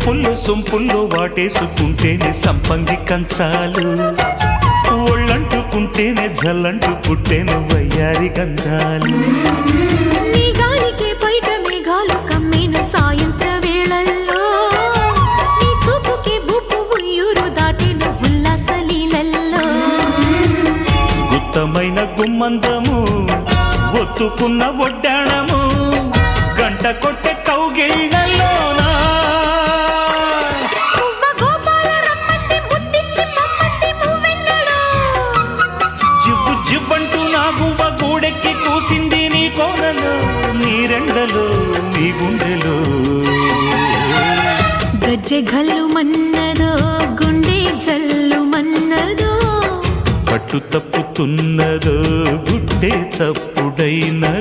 సొంపుల్లో వాటేసుకుంటేనే సంపంగి కంచాలు, ఒళ్ళంటుకుంటేనే జల్లంటు పుట్టేను వయ్యారి గంధాలు. నీ గాలికే బయట మేఘాలు కమ్మేను సాయంత్ర వేళల్లో, నీ చూపుకే బూపు ఉయ్యూరు దాటేను ఉల్లాస లీలల్లో. గుత్తమైన గుమ్మందము ఒత్తుకున్న ఒడ్డాణము గంట కొట్టే కౌగిళ్ళలోనా జివ్వు జివ్వంటూ నా గువ్వ గూడెక్కి కూసింది నీ కోరలో, నీ రెండలో నీ గుండెలో. గజ్జె గల్లు మన్నదో గుండె జల్లు మన్నదో, పట్టు తప్పుతున్నదో గుడ్డే చప్పుడైనా.